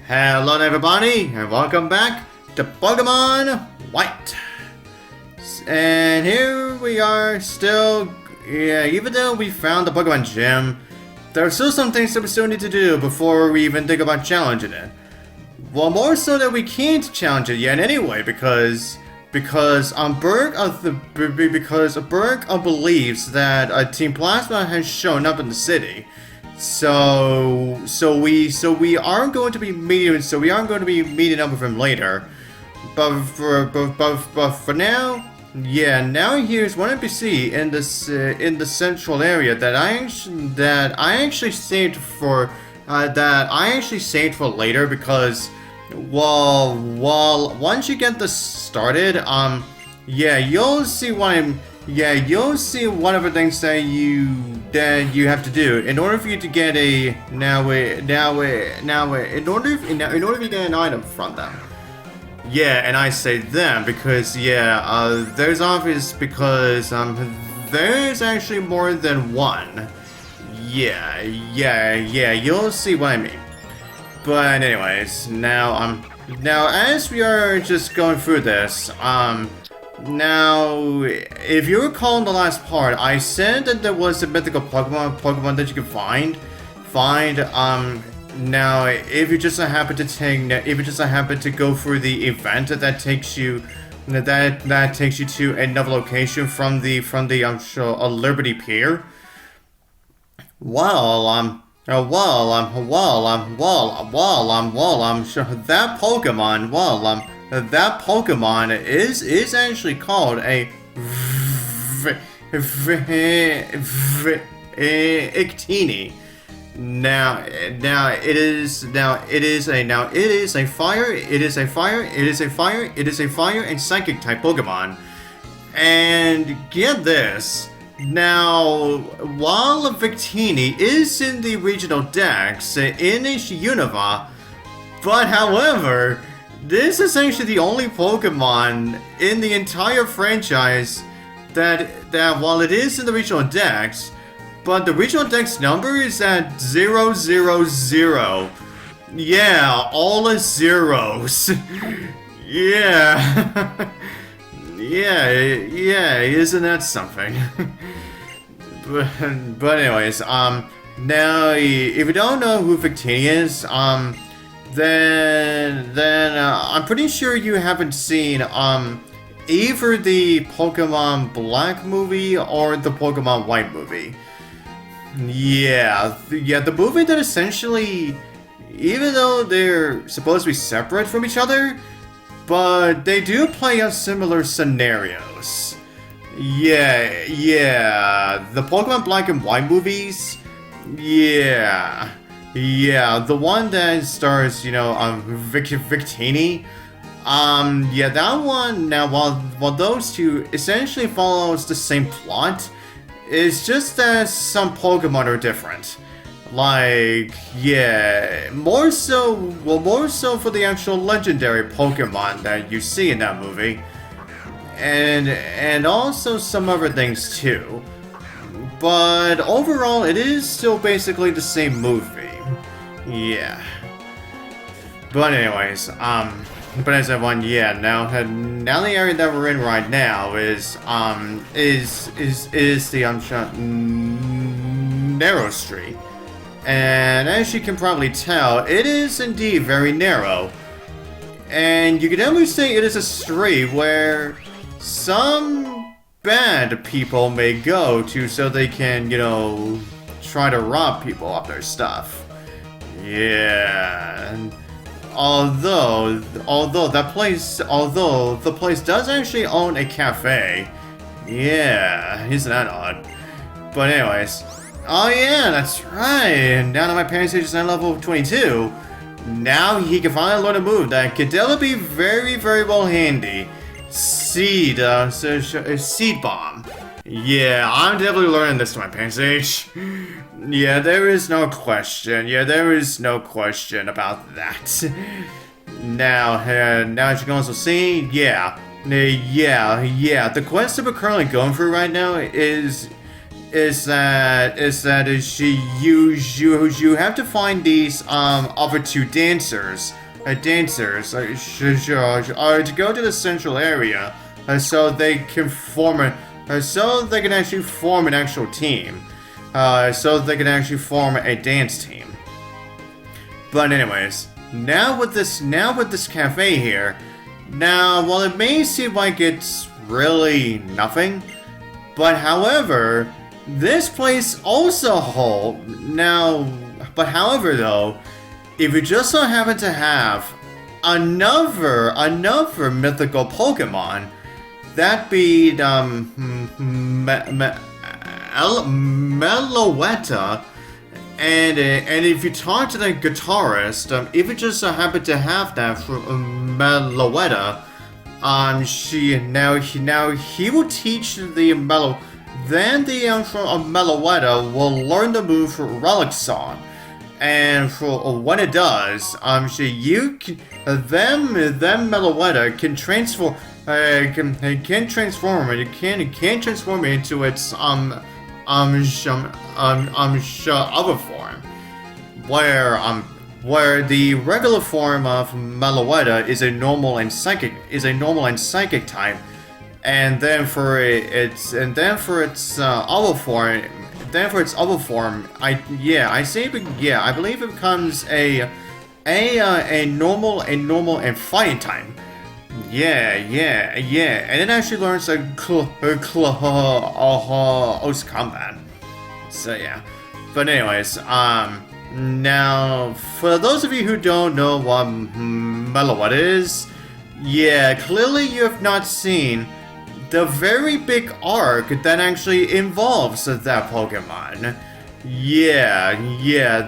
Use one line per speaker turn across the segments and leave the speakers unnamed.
Hello everybody, and welcome back to Pokemon White. And here we are still, even though we found the Pokemon Gym, there are still some things that we still need to do before we even think about challenging it. Well, more so that we can't challenge it yet anyway, because Burgh believes that Team Plasma has shown up in the city. So we aren't going to be meeting up with him later. But for now, now here's one NPC in the central area that I actually saved for later because once you get this started, you'll see you'll see one of the things that you have to do in order for you to get in order for you to get an item from them. Yeah, and I say them because there's actually more than one. You'll see what I mean. But anyways, now as we are just going through this, now, if you recall in the last part, I said that there was a mythical Pokemon that you could find. Now, if you just happen to go through the event that takes you to another location from the Liberty Pier. That Pokemon is actually called a Ictini. Now it is a fire and psychic type Pokemon. And get this. Now, while Victini is in the regional dex in Unova, but however, this is actually the only Pokemon in the entire franchise that while it is in the regional dex, but the regional dex number is at 000. Yeah, all is zeros. Yeah. yeah, isn't that something? but anyways, now if you don't know who Victini is, then I'm pretty sure you haven't seen either the Pokemon Black movie or the Pokemon White movie. The movie that essentially, even though they're supposed to be separate from each other, but they do play out similar scenarios. The Pokemon Black and White movies, the one that stars, Victini. That one, now, while those two essentially follows the same plot, it's just that some Pokemon are different. More so for the actual legendary Pokemon that you see in that movie. And also some other things too. But overall, it is still basically the same movie. Yeah. But anyways, but as everyone, now the area that we're in right now is the narrow street. And as you can probably tell, it is indeed very narrow. And you can definitely say it is a street where some bad people may go to so they can, try to rob people of their stuff. Yeah. Although the place does actually own a cafe. Yeah, isn't that odd? But anyways, oh yeah, that's right. Now that my parents' age is at level 22, now he can finally learn a move that could definitely be very, very well handy. Seed bomb. Yeah, I'm definitely learning this to my parents' age. Yeah, there is no question. About that. Now as you can also see, the quest that we're currently going through right now is you have to find these other two dancers to go to the central area so they can form so they can actually form an actual team, so they can actually form a dance team. But anyways, now with this cafe here, now while it may seem like it's really nothing, but however, this place also holds but however though, if you just so happen to have another mythical Pokemon, that be Meloetta, and if you talk to the guitarist, if you just so happen to have that from Meloetta, he will teach the then the Meloetta will learn the move for Relic Song. And for when it does, you can then Meloetta can transform can transform into its other form, where the regular form of Meloetta is a normal and psychic type, and then for its other form. Then for its other form, I believe it becomes a normal and fighting type. Yeah, and it actually learns close combat. So yeah, but anyways, now for those of you who don't know what Meloetta is, yeah, clearly you have not seen the very big arc that actually involves that Pokemon. Yeah,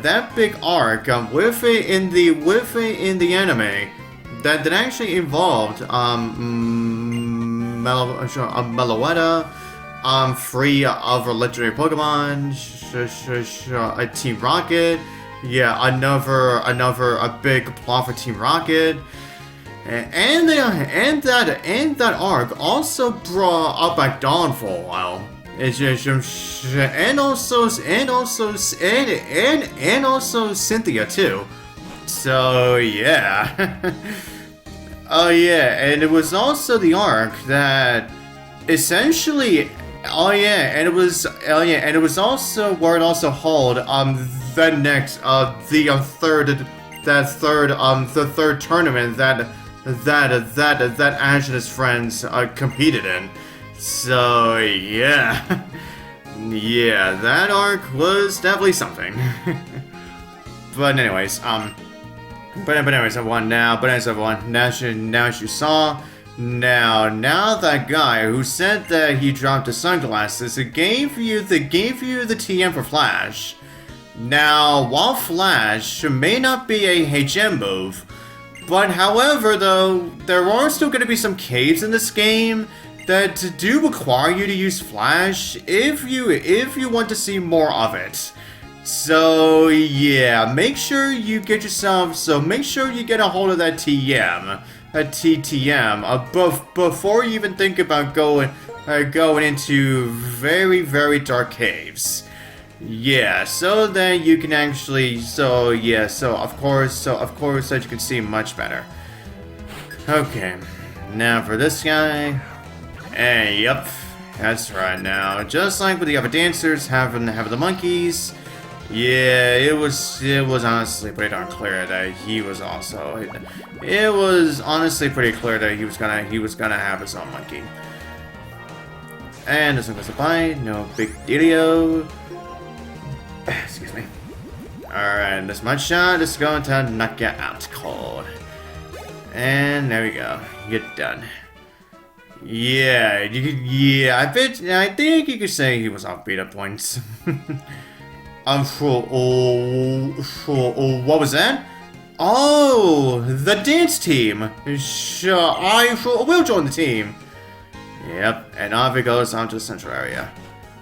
that big arc with it in the anime that actually involved Meloetta, three other legendary Pokemon, Team Rocket, yeah, a big plot for Team Rocket. And that arc also brought up back Dawn for a while. It's just and also Cynthia too. So yeah. Oh yeah, and it was also the arc that essentially and it was also where it also held the next the third tournament that Ash and his friends competed in. So yeah, yeah, that arc was definitely something. But anyways, everyone, now as you saw, now that guy who said that he dropped the sunglasses, it gave you the TM for Flash. Now, while Flash may not be a HM move, but however, though, there are still going to be some caves in this game that do require you to use Flash if you want to see more of it. So yeah, make sure you get a hold of that TTM, before you even think about going into very, very dark caves. Yeah, so that you can actually, so of course that you can see much better. Okay, now for this guy, hey, yep, that's right. Now, just like with the other dancers having the monkeys, yeah, it was honestly pretty darn clear that he was also. It was honestly pretty clear that he was gonna have his own monkey. And this one goes by, no big dealio. Excuse me. Alright, this mud shot is going to knock you out cold. And there we go. You're done. Yeah, I think you could say he was off beta points. What was that? Oh, the dance team. Sure, I will join the team. Yep, and off it goes onto the central area.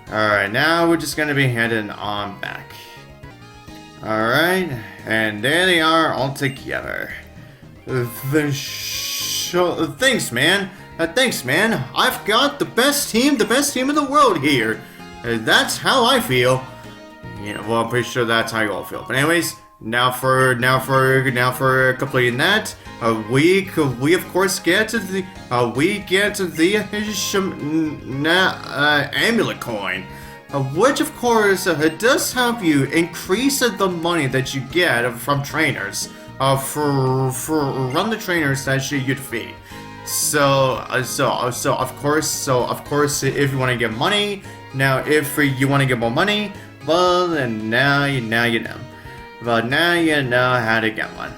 Alright, now we're just gonna be heading on back. Alright, and there they are all together. Thanks, man. I've got the best team in the world here. That's how I feel. You know, well, I'm pretty sure that's how you all feel. But anyways, now for completing that, we of course get to the amulet coin, which of course does help you increase the money that you get from trainers, for run the trainers that you defeat. So of course, if you want to get money, if you want to get more money, well, then now you know. But now you know how to get one.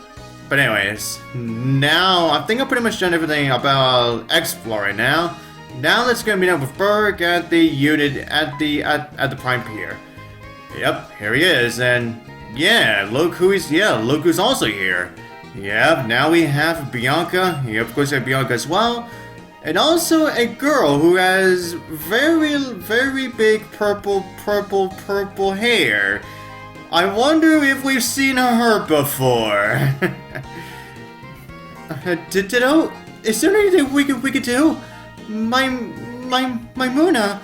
But anyways, now I think I've pretty much done everything about exploring now. Now let's go meet up with Burgh at the unit at the Prime Pier. Yep, here he is, and yeah, look who's also here. Yep, now we have Bianca. Yeah, of course we have Bianca as well. And also a girl who has very big purple hair. I wonder if we've seen her before. Ditto? Is there anything we could do? My Munna.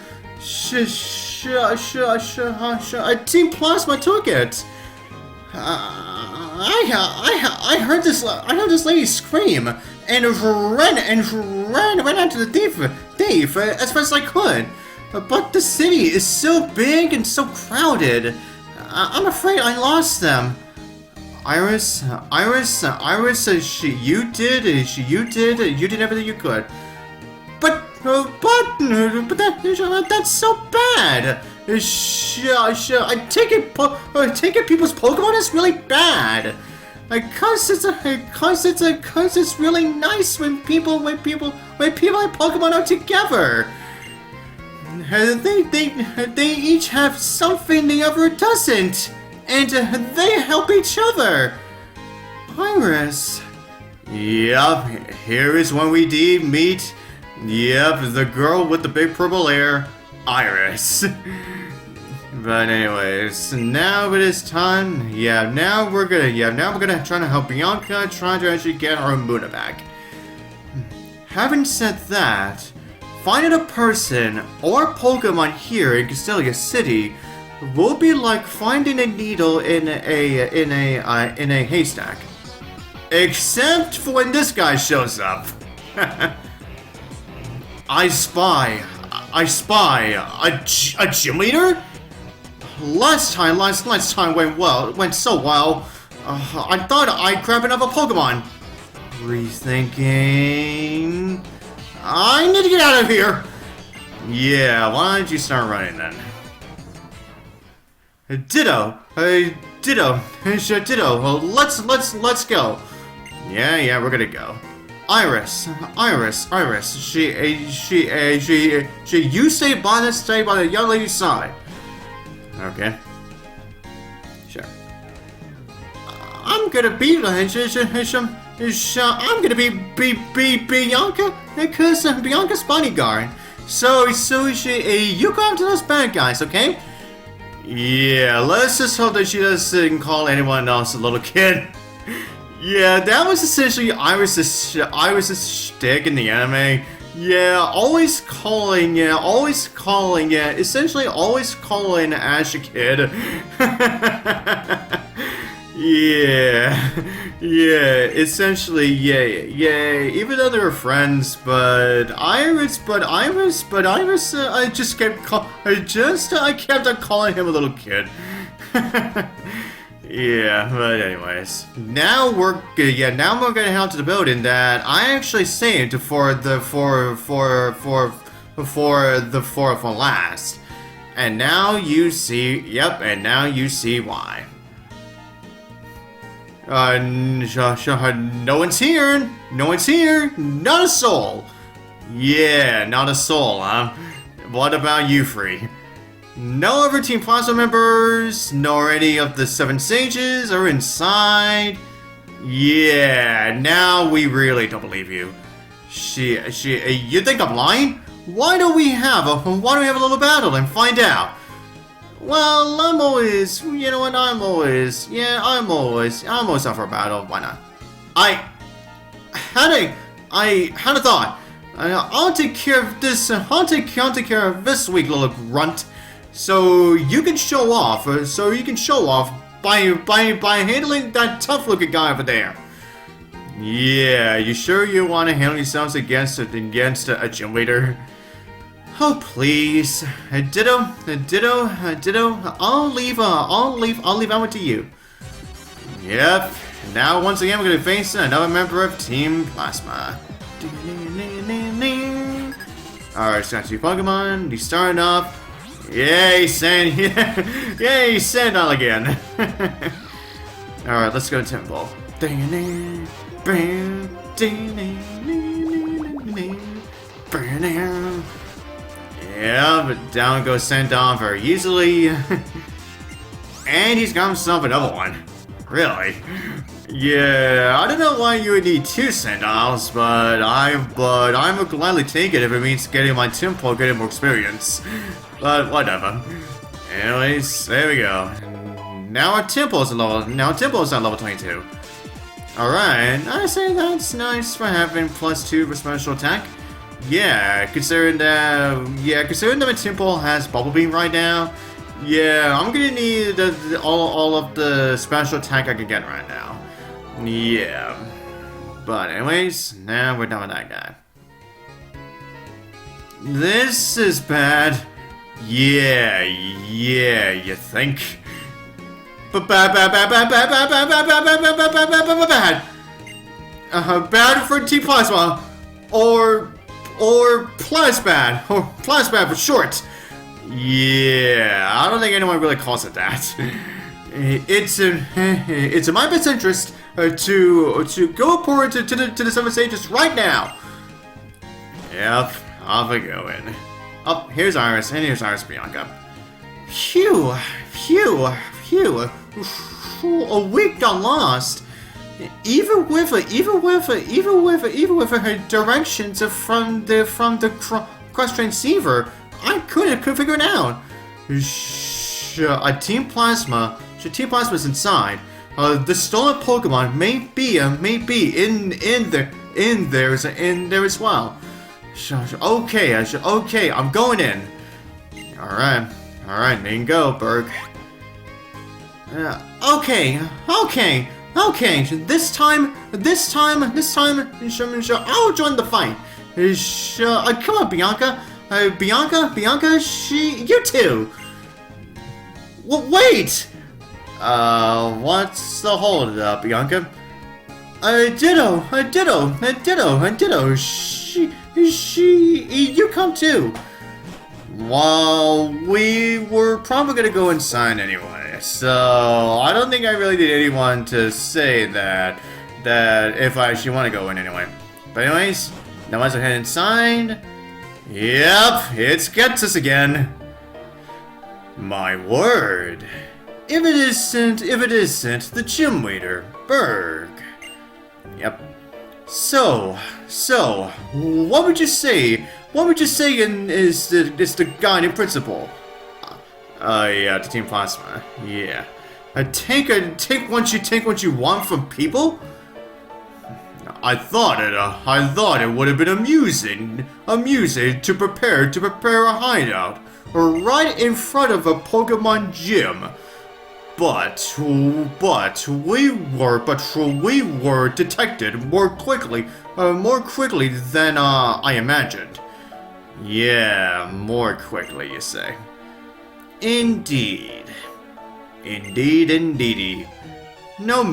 Team Plasma took it. I heard this lady scream and ran out to the thief as fast as I could. But the city is so big and so crowded. I'm afraid I lost them. Iris, you did everything you could. But that's so bad. I take it people's Pokemon is really bad. Cause it's really nice when people like Pokemon are together. They each have something the other doesn't, and they help each other. Iris. Yup, here is when we did meet. Yep, the girl with the big purple hair, Iris. But anyways, now it is time. Now we're gonna try to help Bianca try to actually get her Munna back. Having said that, finding a person or Pokemon here in Castelia City will be like finding a needle in a haystack. Except for when this guy shows up. I spy a gym leader? Last time went so well. I thought I'd grab another Pokemon. Rethinking. I need to get out of here. Yeah, why don't you start running then? Ditto. Ditto. Let's go. Yeah, we're gonna go. Iris. She. You stay by the young lady's side. Okay. Sure. I'm gonna be Bianca because Bianca's bodyguard. So you go after those bad guys, okay? Yeah, let's just hope that she doesn't call anyone else a little kid. Yeah, that was essentially Iris's shtick in the anime. Essentially always calling Ash a kid. Essentially, even though they were friends, but Iris, I kept on calling him a little kid. Yeah, but anyways, now we're gonna head to the building that I actually saved for last, and now you see. Yep, and now you see why. No one's here. Not a soul. Yeah, not a soul, huh? What about you, Free? No other Team Plasma members, nor any of the 7 sages are inside. Yeah, now we really don't believe you. You think I'm lying? Why don't we have a little battle and find out? Well, I'm always up for a battle. Why not? I had a thought. I'll take care of this. I'll take care of this weak little grunt. so you can show off. By handling that tough-looking guy over there. Yeah, you sure you want to handle yourselves against a gym leader? Oh please, ditto. I'll leave that one to you. Yep. Now once again we're gonna face another member of Team Plasma. Alright, so got two Pokemon. He's starting off. Yay, Sand! Yay, Sandal again! Alright, let's go to Temple. Yeah, but down goes Sandal very easily. And he's got himself another one. Really? Yeah, I don't know why you would need two Sandals, but I'm gonna gladly take it if it means getting my Temple, getting more experience. But whatever. Anyways, there we go. Now our Temple is at level 22. Alright, I say that's nice for having +2 for special attack. Yeah, considering that my Temple has Bubble Beam right now. Yeah, I'm gonna need all of the special attack I can get right now. Yeah. But anyways, now we're done with that guy. This is bad. Yeah, you think? But bad. Bad for Team Plasma. Or Plasbad. Or Plasbad for short. Yeah, I don't think anyone really calls it that. It's in my best interest to go forward to the 7 stages right now. Yep, off we go in. Oh, here's Iris, and here's Iris Bianca. Phew. A week got lost. Even with her directions from the cross-transceiver, I couldn't figure it out. Team Plasma's inside. The stolen Pokemon may be in there as well. Okay, I'm going in. Alright, there you go, Burgh. Okay. This time, I'll join the fight. Come on, Bianca. Bianca, you too. Wait. What's the hold up, Bianca? Ditto. You come too. Well, we were probably gonna go inside anyway, so I don't think I really need anyone to say that if I actually want to go in anyway. But anyways, now let's head inside. Yep, it's Ghetsis again. My word. If it isn't the gym leader, Burgh. Yep. So, what would you say? What would you say is the guiding principle? Yeah, the Team Plasma. Yeah. Take what you want from people? I thought it would have been amusing to prepare a hideout right in front of a Pokemon gym. But we were detected more quickly than I imagined. Yeah, more quickly, you say. Indeedy. No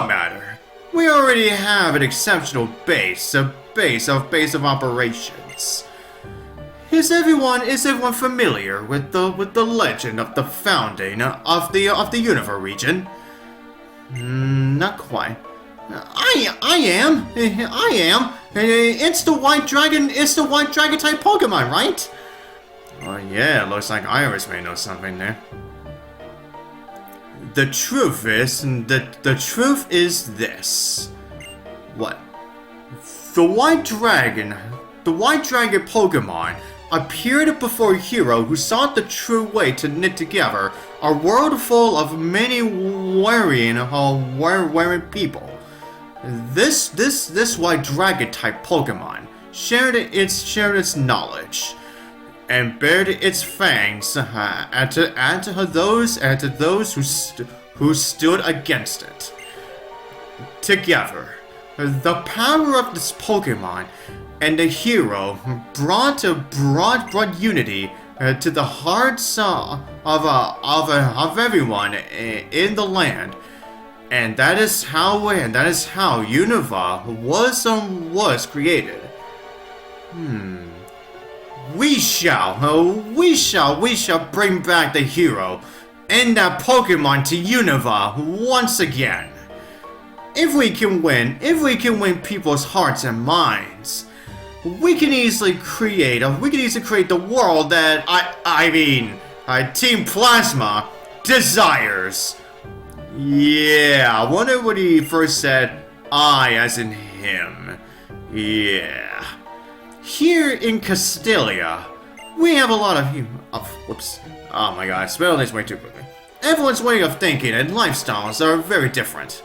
matter. We already have an exceptional base of operations. Is everyone familiar with the legend of the founding of the Universe region? Not quite. I am. It's the white dragon. It's the white dragon type Pokemon, right? Oh yeah, looks like Iris may know something there. The truth is this. What? The white dragon Pokemon appeared before a hero who sought the true way to knit together a world full of many wearing people. This white dragon type Pokemon shared its knowledge. and bared its fangs at those who stood against it. Together, the power of this Pokemon and the hero brought unity to the hearts of everyone in the land, and that is how Unova was created. We shall bring back the hero and that Pokemon to Unova once again. If we can win people's hearts and minds, we can easily create the world that Team Plasma desires. Yeah, I wonder what he first said. I as in him. Yeah. Here in Castelia, we have a lot of whoops. Oh my god, I spelled this way too quickly. Everyone's way of thinking and lifestyles are very different.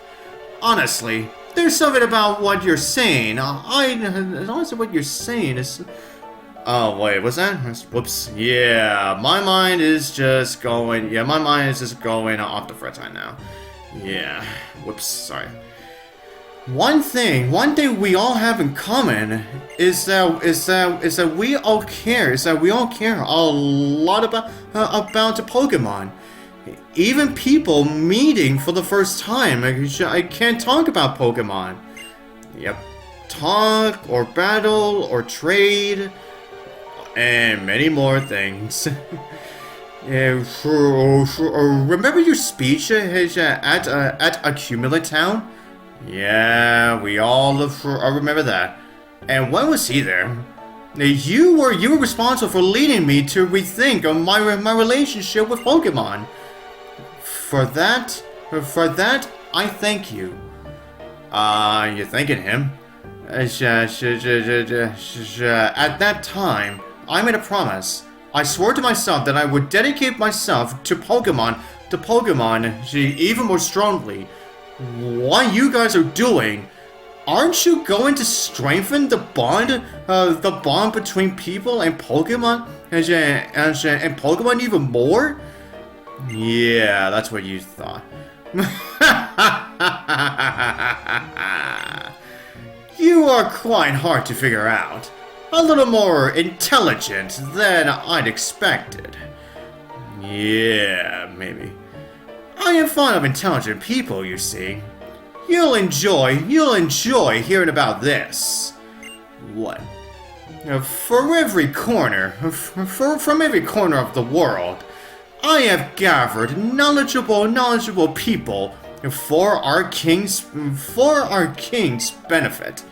Honestly, there's something about what you're saying. Honestly, what you're saying is... Oh, wait, what's that? Whoops. Yeah, my mind is just going off the fritz right now. Yeah. Whoops, sorry. One thing we all have in common is that we all care a lot about the Pokemon. Even people meeting for the first time, I can't talk about Pokemon. Yep. Talk, or battle, or trade, and many more things. Remember your speech at Accumulate Town? Yeah, we all remember that. And when was he there? You were responsible for leading me to rethink my relationship with Pokemon. For that, I thank you. You're thanking him? At that time, I made a promise. I swore to myself that I would dedicate myself to Pokemon even more strongly. What you guys are doing, aren't you going to strengthen the bond between people and Pokemon and Pokemon even more? Yeah, that's what you thought. You are quite hard to figure out. A little more intelligent than I'd expected. Yeah, maybe. I am fond of intelligent people, you see. You'll enjoy hearing about this. What? From every corner of the world, I have gathered knowledgeable people for our king's benefit.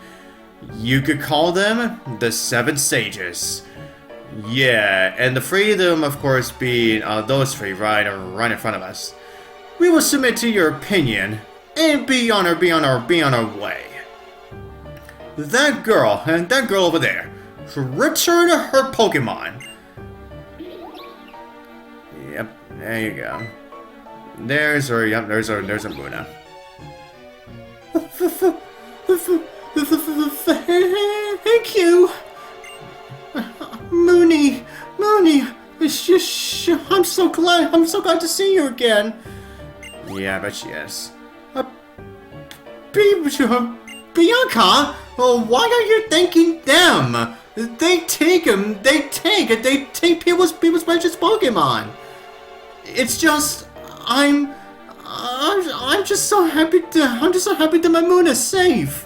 You could call them the Seven Sages. Yeah, and the three of them, of course, being those three right in front of us. We will submit to your opinion and be on our way. That girl over there, return her Pokemon. Yep, there you go. There's a Munna. Thank you, Mooney. It's just, I'm so glad to see you again. Yeah, I bet she is. Bianca, why are you thanking them? They take people's precious Pokemon. It's just, I'm just so happy that my Moon is safe.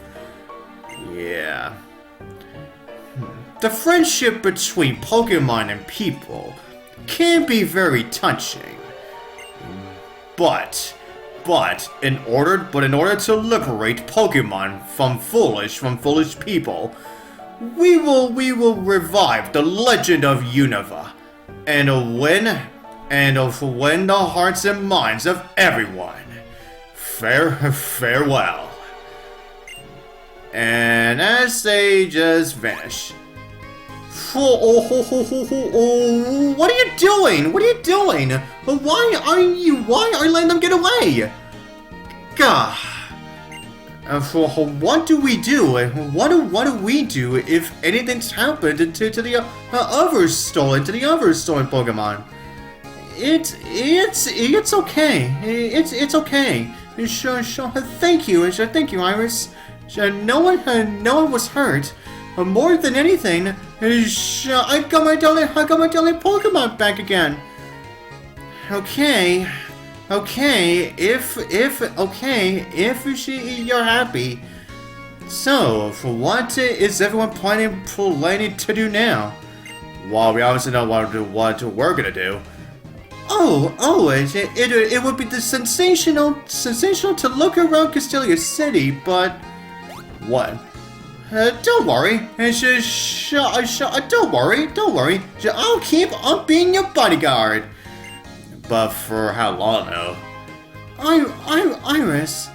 Yeah. The friendship between Pokemon and people can be very touching. But in order to liberate Pokemon from foolish people, we will revive the legend of Unova and win the hearts and minds of everyone. Farewell. And as they just vanish. What are you doing? Why are you letting them get away? Gah. What do we do? What do we do if anything's happened to the other stolen Pokemon? It's okay. It's okay. Sure. Thank you, Iris. No one was hurt. More than anything, I got my darling Pokemon back again. Okay, if you're happy. So, for what is everyone planning to do now? Well, we obviously know what we're gonna do. It would be sensational to look around Castelia City, but what? Don't worry. Don't worry. I'll keep on being your bodyguard. But for how long, though? Iris.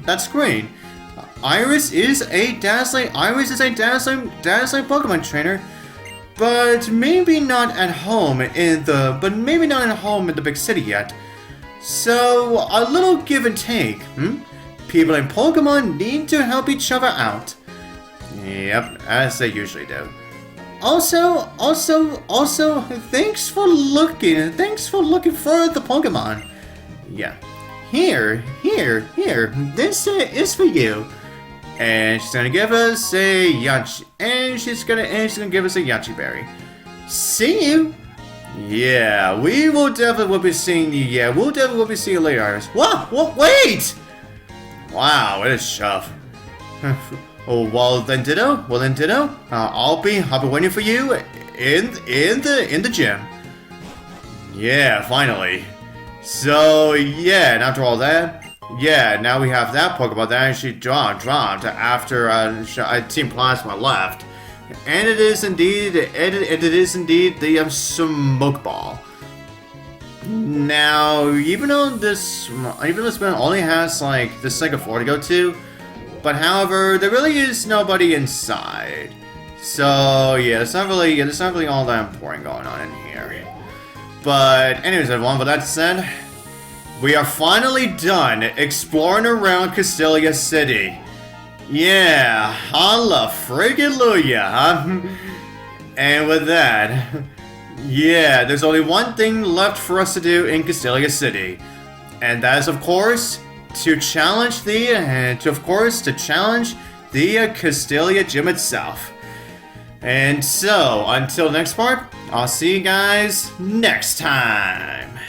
That's great. Iris is a dazzling Pokemon trainer, but maybe not at home in the big city yet. So a little give and take. People and Pokemon need to help each other out. Yep, as they usually do. Also, thanks for looking for the Pokemon. Yeah. Here, this is for you. And she's gonna give us a Yachi, and she's gonna give us a Yachi berry. See you. Yeah, we will definitely be seeing you. Yeah, we'll definitely be seeing you later, Iris. What? Wait! Wow, it is shove. Oh, well then, ditto. I'll be waiting for you in the gym. Yeah, finally. So yeah, and after all that, yeah, now we have that Pokemon that actually dropped after Team Plasma left, and it is indeed the Smoke Ball. Now, even though this one only has like the second floor to go to, but however, there really is nobody inside. So yeah, there's not really all that important going on in here. But anyways, everyone, with that said, we are finally done exploring around Castelia City. Yeah, holla friggin' huh? And with that, yeah, there's only one thing left for us to do in Castelia City, and that is, of course, to challenge the Castelia Gym itself. And so, until next part, I'll see you guys next time.